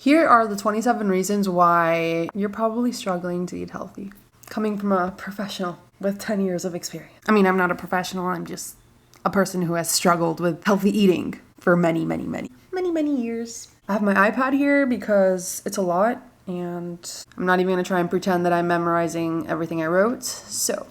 Here are the 27 reasons why you're probably struggling to eat healthy. Coming from a professional with 10 years of experience. I mean, I'm not a professional, I'm just a person who has struggled with healthy eating for many years. I have my iPad here because it's a lot, and I'm not even going to try and pretend that I'm memorizing everything I wrote. So,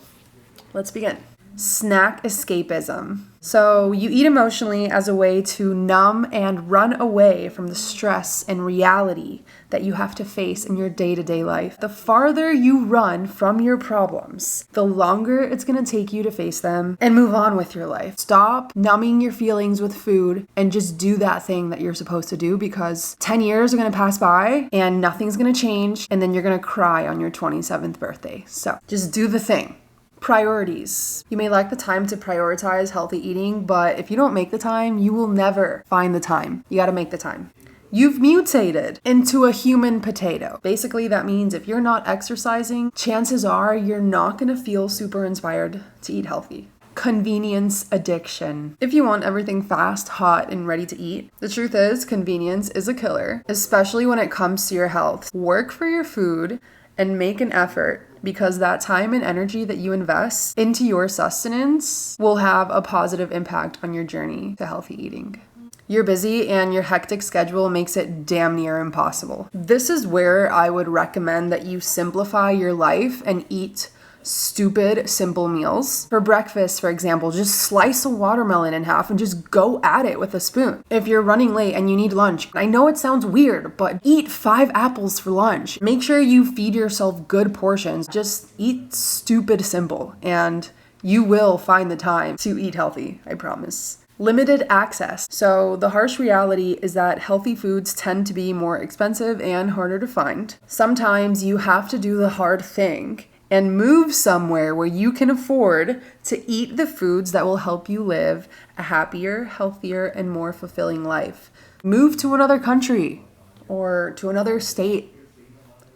let's begin. Snack escapism. So you eat emotionally as a way to numb and run away from the stress and reality that you have to face in your day-to-day life. The farther you run from your problems, the longer it's going to take you to face them and move on with your life. Stop numbing your feelings with food and just do that thing that you're supposed to do, because 10 years are going to pass by and nothing's going to change, and then you're going to cry on your 27th birthday. So just do the thing. Priorities. You may lack the time to prioritize healthy eating, but if you don't make the time, you will never find the time. You gotta make the time. You've mutated into a human potato. Basically, that means if you're not exercising, chances are you're not gonna feel super inspired to eat healthy. Convenience addiction. If you want everything fast, hot, and ready to eat, the truth is convenience is a killer, especially when it comes to your health. Work for your food and make an effort, because that time and energy that you invest into your sustenance will have a positive impact on your journey to healthy eating. You're busy and your hectic schedule makes it damn near impossible. This is where I would recommend that you simplify your life and eat stupid, simple meals. For breakfast, for example, just slice a watermelon in half and just go at it with a spoon. If you're running late and you need lunch, I know it sounds weird, but eat 5 apples for lunch. Make sure you feed yourself good portions. Just eat stupid simple, and you will find the time to eat healthy, I promise. Limited access. So the harsh reality is that healthy foods tend to be more expensive and harder to find. Sometimes you have to do the hard thing and move somewhere where you can afford to eat the foods that will help you live a happier, healthier, and more fulfilling life. Move to another country or to another state.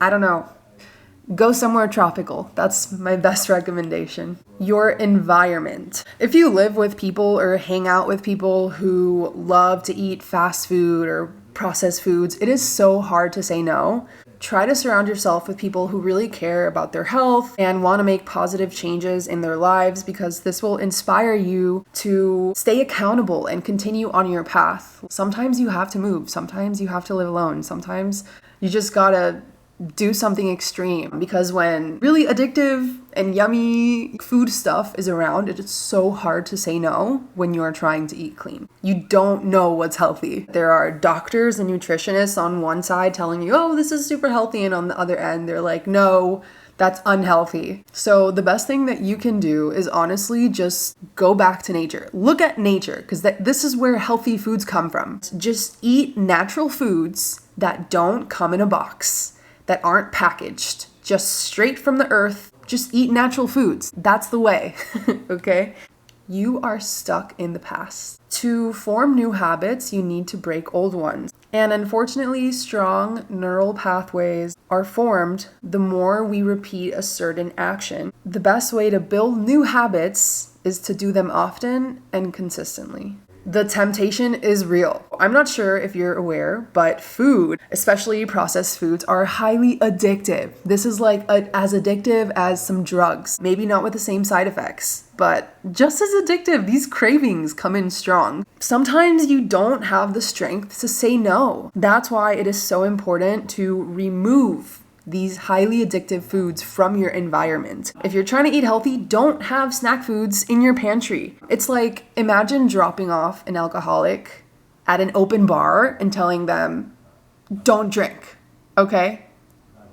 I don't know. Go somewhere tropical. That's my best recommendation. Your environment. If you live with people or hang out with people who love to eat fast food or processed foods, it is so hard to say no. Try to surround yourself with people who really care about their health and want to make positive changes in their lives, because this will inspire you to stay accountable and continue on your path. Sometimes you have to move. Sometimes you have to live alone. Sometimes you just gotta do something extreme, because when really addictive and yummy food stuff is around, it is so hard to say no when you are trying to eat clean. You don't know what's healthy. There are doctors and nutritionists on one side telling you, oh, this is super healthy, and on the other end, they're like, no, that's unhealthy. So the best thing that you can do is honestly just go back to nature. Look at nature, because this is where healthy foods come from. Just eat natural foods that don't come in a box, that aren't packaged, just straight from the earth. Just eat natural foods. That's the way, okay? You are stuck in the past. To form new habits, you need to break old ones. And unfortunately, strong neural pathways are formed the more we repeat a certain action. The best way to build new habits is to do them often and consistently. The temptation is real. I'm not sure if you're aware, but food, especially processed foods, are highly addictive. This is like as addictive as some drugs. Maybe not with the same side effects, but just as addictive. These cravings come in strong. Sometimes you don't have the strength to say no. That's why it is so important to remove these highly addictive foods from your environment. If you're trying to eat healthy, don't have snack foods in your pantry. It's like, imagine dropping off an alcoholic at an open bar and telling them, don't drink, okay?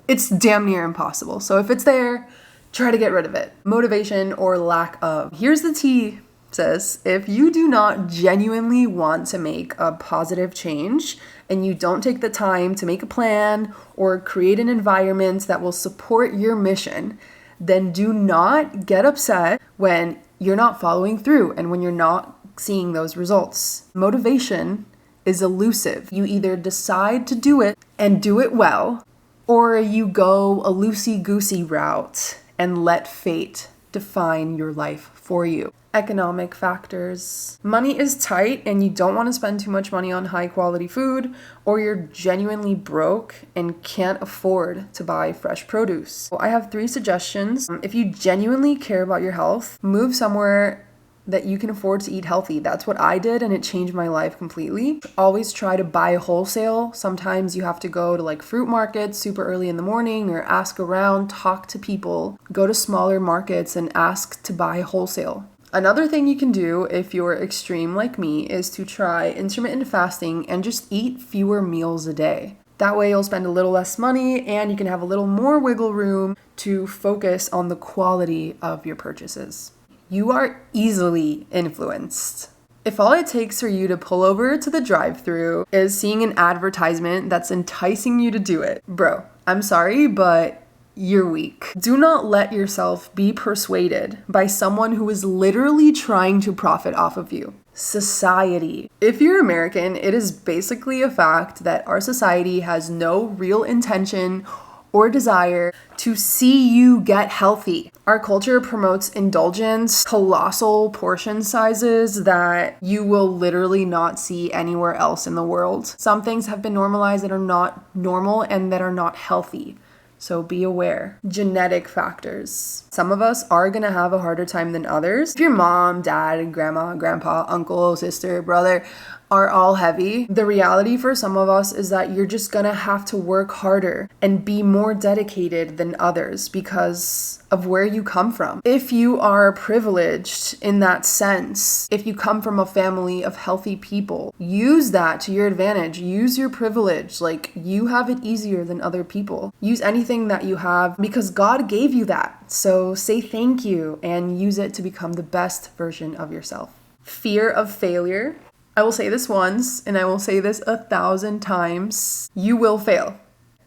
It's damn near impossible. So if it's there, try to get rid of it. Motivation or lack of. Here's the tea, sis. If you do not genuinely want to make a positive change, and you don't take the time to make a plan or create an environment that will support your mission, then do not get upset when you're not following through and when you're not seeing those results. Motivation is elusive. You either decide to do it and do it well, or you go a loosey-goosey route and let fate define your life for you. Economic factors. Money is tight and you don't want to spend too much money on high quality food, or you're genuinely broke and can't afford to buy fresh produce. Well, I have 3 suggestions. If you genuinely care about your health, move somewhere that you can afford to eat healthy. That's what I did, and it changed my life completely. Always try to buy wholesale. Sometimes you have to go to like fruit markets super early in the morning, or ask around, talk to people, go to smaller markets and ask to buy wholesale. Another thing you can do if you're extreme like me is to try intermittent fasting and just eat fewer meals a day. That way you'll spend a little less money and you can have a little more wiggle room to focus on the quality of your purchases. You are easily influenced. If all it takes for you to pull over to the drive-thru is seeing an advertisement that's enticing you to do it, bro, I'm sorry, but you're weak. Do not let yourself be persuaded by someone who is literally trying to profit off of you. Society. If you're American, it is basically a fact that our society has no real intention or desire to see you get healthy. Our culture promotes indulgence, colossal portion sizes that you will literally not see anywhere else in the world. Some things have been normalized that are not normal and that are not healthy. So be aware. Genetic factors. Some of us are gonna have a harder time than others. If your mom, dad, grandma, grandpa, uncle, sister, brother are all heavy, the reality for some of us is that you're just gonna have to work harder and be more dedicated than others because of where you come from. If you are privileged in that sense, if you come from a family of healthy people, use that to your advantage. Use your privilege. Like, you have it easier than other people. Use anything that you have because God gave you that. So say thank you and use it to become the best version of yourself. Fear of failure. I will say this once, and I will say this 1,000 times. You will fail.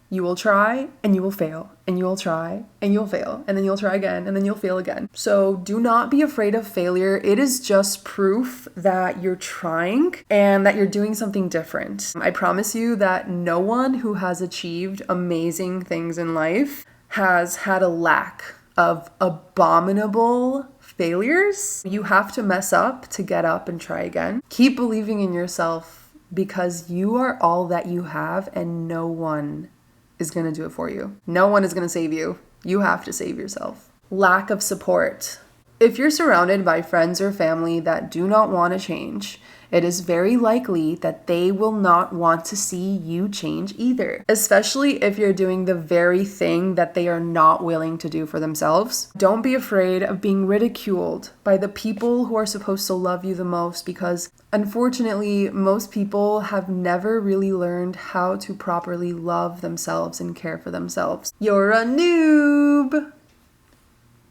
You will try, and you will fail, and you will try, and you'll fail, and then you'll try again, and then you'll fail again. So do not be afraid of failure. It is just proof that you're trying and that you're doing something different. I promise you that no one who has achieved amazing things in life has had a lack of abominable failures. You have to mess up to get up and try again. Keep believing in yourself because you are all that you have and no one is going to do it for you. No one is going to save you. You have to save yourself. Lack of support. If you're surrounded by friends or family that do not want to change, it is very likely that they will not want to see you change either, especially if you're doing the very thing that they are not willing to do for themselves. Don't be afraid of being ridiculed by the people who are supposed to love you the most because, unfortunately, most people have never really learned how to properly love themselves and care for themselves. You're a noob!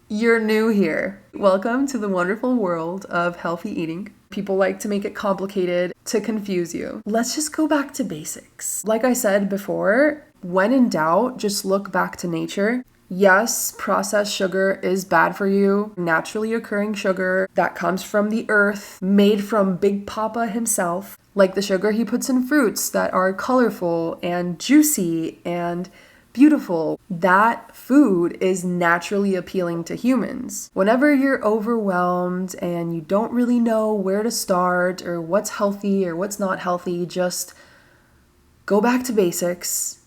You're new here. Welcome to the wonderful world of healthy eating. People like to make it complicated to confuse you. Let's just go back to basics. Like I said before, when in doubt, just look back to nature. Yes, processed sugar is bad for you. Naturally occurring sugar that comes from the earth, made from Big Papa himself, like the sugar he puts in fruits that are colorful and juicy and beautiful. That food is naturally appealing to humans. Whenever you're overwhelmed and you don't really know where to start or what's healthy or what's not healthy, just go back to basics.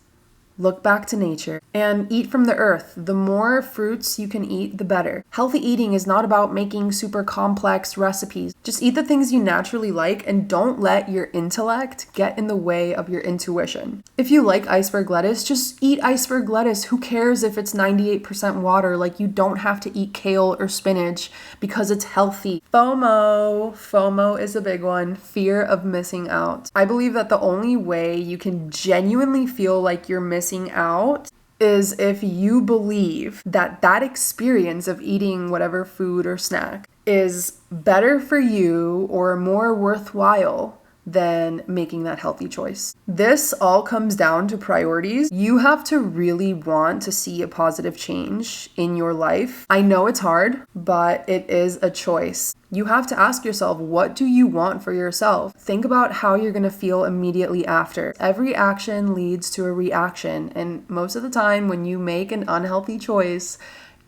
Look back to nature and eat from the earth. The more fruits you can eat, the better. Healthy eating is not about making super complex recipes. Just eat the things you naturally like and don't let your intellect get in the way of your intuition. If you like iceberg lettuce, just eat iceberg lettuce. Who cares if it's 98% water? Like, you don't have to eat kale or spinach because it's healthy. FOMO is a big one. Fear of missing out. I believe that the only way you can genuinely feel like you're missing out is if you believe that that experience of eating whatever food or snack is better for you or more worthwhile than making that healthy choice. This all comes down to priorities. You have to really want to see a positive change in your life. I know it's hard, but it is a choice. You have to ask yourself, what do you want for yourself? Think about how you're going to feel immediately after. Every action leads to a reaction, and most of the time when you make an unhealthy choice,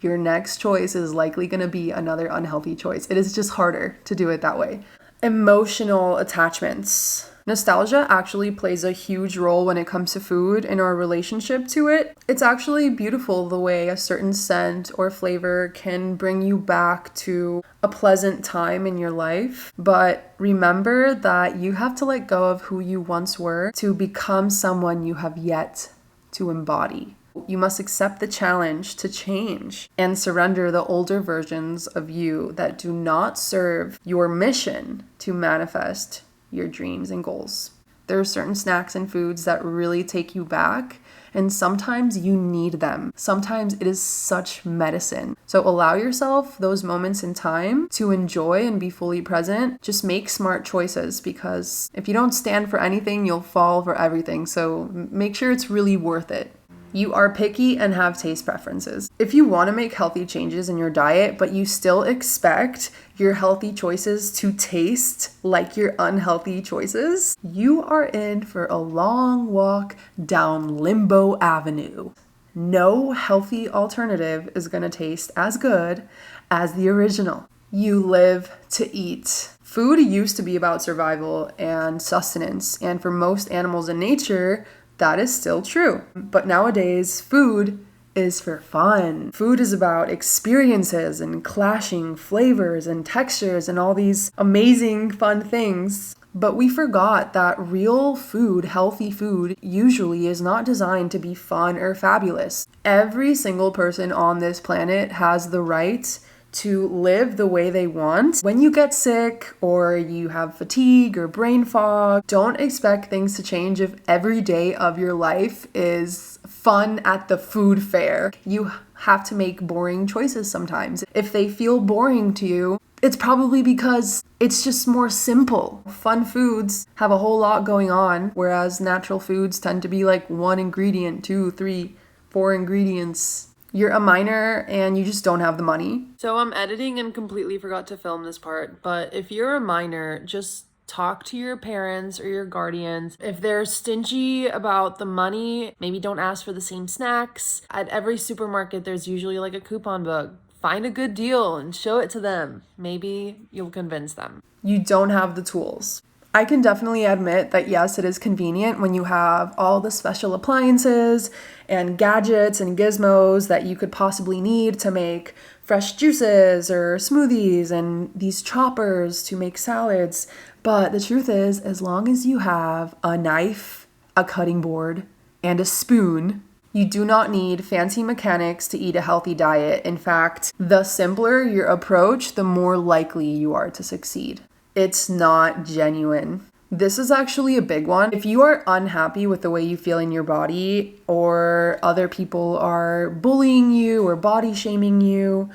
your next choice is likely going to be another unhealthy choice. It is just harder to do it that way. Emotional attachments. Nostalgia actually plays a huge role when it comes to food and our relationship to it. It's actually beautiful the way a certain scent or flavor can bring you back to a pleasant time in your life. But remember that you have to let go of who you once were to become someone you have yet to embody. You must accept the challenge to change and surrender the older versions of you that do not serve your mission to manifest your dreams and goals. There are certain snacks and foods that really take you back, and sometimes you need them. Sometimes it is such medicine. So allow yourself those moments in time to enjoy and be fully present. Just make smart choices, because if you don't stand for anything, you'll fall for everything. So make sure it's really worth it. You are picky and have taste preferences. If you want to make healthy changes in your diet, but you still expect your healthy choices to taste like your unhealthy choices, you are in for a long walk down Limbo Avenue. No healthy alternative is going to taste as good as the original. You live to eat. Food used to be about survival and sustenance, and for most animals in nature, that is still true. But nowadays, food is for fun. Food is about experiences and clashing flavors and textures and all these amazing fun things. But we forgot that real food, healthy food, usually is not designed to be fun or fabulous. Every single person on this planet has the right to live the way they want. When you get sick or you have fatigue or brain fog, don't expect things to change if every day of your life is fun at the food fair. You have to make boring choices sometimes. If they feel boring to you, it's probably because it's just more simple. Fun foods have a whole lot going on, whereas natural foods tend to be like one ingredient, 2, 3, 4 ingredients. You're a minor and you just don't have the money. So I'm editing and completely forgot to film this part, but if you're a minor, just talk to your parents or your guardians. If they're stingy about the money, maybe don't ask for the same snacks. At every supermarket, there's usually like a coupon book. Find a good deal and show it to them. Maybe you'll convince them. You don't have the tools. I can definitely admit that yes, it is convenient when you have all the special appliances and gadgets and gizmos that you could possibly need to make fresh juices or smoothies and these choppers to make salads. But the truth is, as long as you have a knife, a cutting board, and a spoon, you do not need fancy mechanics to eat a healthy diet. In fact, the simpler your approach, the more likely you are to succeed. It's not genuine. This is actually a big one. If you are unhappy with the way you feel in your body, or other people are bullying you or body shaming you,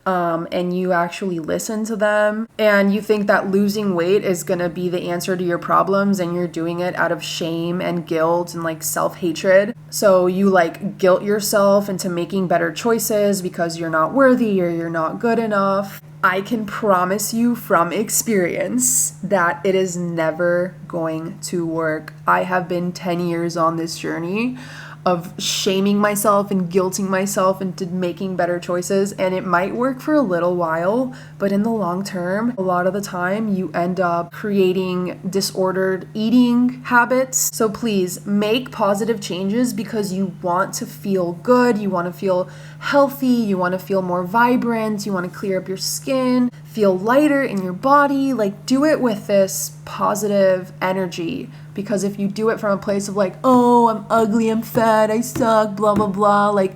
and you actually listen to them, and you think that losing weight is gonna be the answer to your problems, and you're doing it out of shame and guilt and like self-hatred. So you like guilt yourself into making better choices because you're not worthy or you're not good enough. I can promise you from experience that it is never going to work. I have been 10 years on this journey of shaming myself and guilting myself into making better choices, and it might work for a little while, but in the long term, a lot of the time you end up creating disordered eating habits. So please make positive changes because you want to feel good, you want to feel healthy, you want to feel more vibrant, you want to clear up your skin, feel lighter in your body. Like, do it with this positive energy. Because if you do it from a place of like, oh, I'm ugly, I'm fat, I suck, blah, blah, blah, like,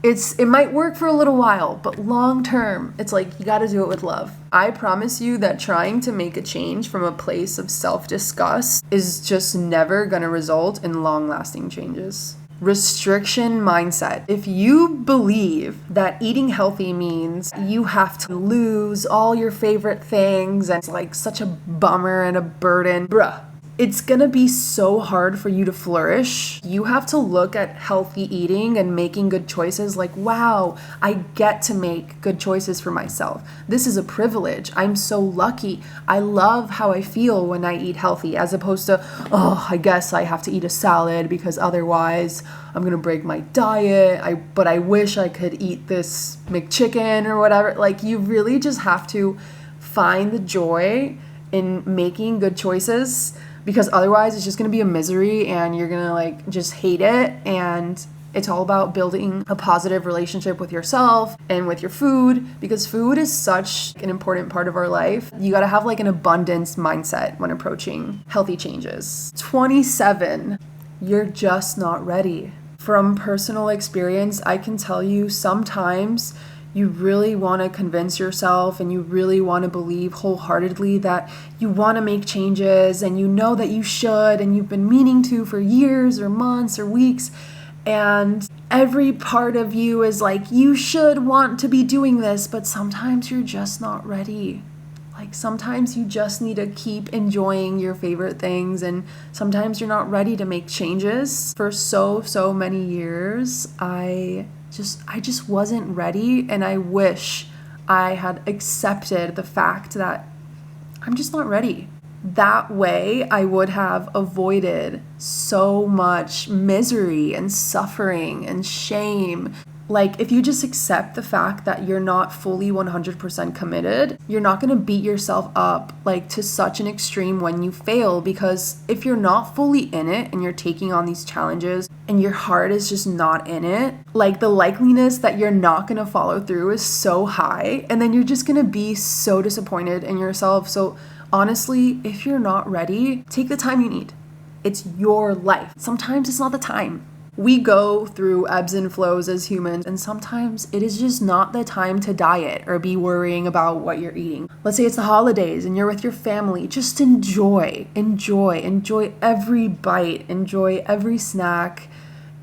it might work for a little while, but long term, it's like, you gotta do it with love. I promise you that trying to make a change from a place of self-disgust is just never gonna result in long-lasting changes. Restriction mindset. If you believe that eating healthy means you have to lose all your favorite things and it's like such a bummer and a burden, bruh. it's gonna be so hard for you to flourish. You have to look at healthy eating and making good choices like, wow, I get to make good choices for myself. This is a privilege. I'm so lucky. I love how I feel when I eat healthy, as opposed to, oh, I guess I have to eat a salad because otherwise I'm gonna break my diet. But I wish I could eat this McChicken or whatever. Like, you really just have to find the joy in making good choices, because otherwise it's just going to be a misery and you're going to like just hate it. And it's all about building a positive relationship with yourself and with your food, because food is such an important part of our life. You got to have like an abundance mindset when approaching healthy changes. 27, you're just not ready. From personal experience, I can tell you sometimes you really want to convince yourself and you really want to believe wholeheartedly that you want to make changes, and you know that you should, and you've been meaning to for years or months or weeks, and every part of you is like, you should want to be doing this, but sometimes you're just not ready. Like, sometimes you just need to keep enjoying your favorite things, and sometimes you're not ready to make changes. For so many years, I just wasn't ready, and I wish I had accepted the fact that I'm just not ready. That way, I would have avoided so much misery and suffering and shame. Like, if you just accept the fact that you're not fully 100% committed, you're not going to beat yourself up like to such an extreme when you fail, because if you're not fully in it and you're taking on these challenges and your heart is just not in it, like the likeliness that you're not going to follow through is so high, and then you're just going to be so disappointed in yourself. So honestly, if you're not ready, take the time you need. It's your life. Sometimes it's not the time. We go through ebbs and flows as humans, and sometimes it is just not the time to diet or be worrying about what you're eating. Let's say it's the holidays and you're with your family. Just enjoy every bite, enjoy every snack,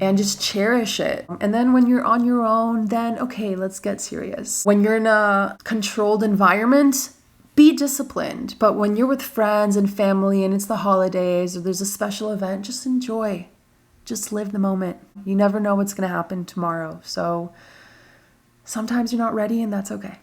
and just cherish it. And then when you're on your own, then okay, let's get serious. When you're in a controlled environment, be disciplined. But when you're with friends and family and it's the holidays or there's a special event, just enjoy. Just live the moment. You never know what's going to happen tomorrow. So sometimes you're not ready, and that's okay.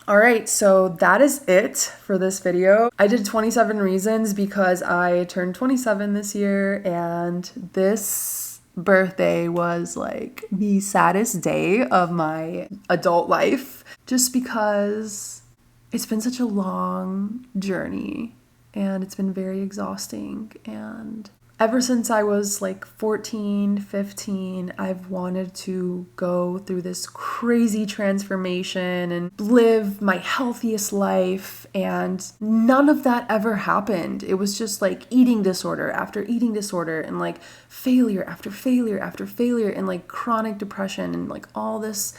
All right, so that is it for this video. I did 27 reasons because I turned 27 this year, and this birthday was like the saddest day of my adult life, just because it's been such a long journey and it's been very exhausting. And ever since I was like 14, 15, I've wanted to go through this crazy transformation and live my healthiest life, and none of that ever happened. It was just like eating disorder after eating disorder, and like failure after failure after failure, and like chronic depression and like all this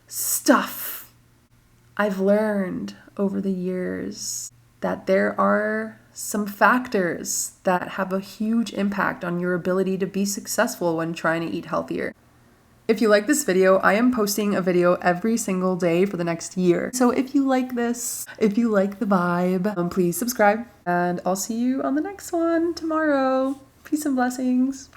stuff. I've learned over the years that there are some factors that have a huge impact on your ability to be successful when trying to eat healthier. If you like this video, I am posting a video every single day for the next year. So if you like this, if you like the vibe, please subscribe, and I'll see you on the next one tomorrow. Peace and blessings.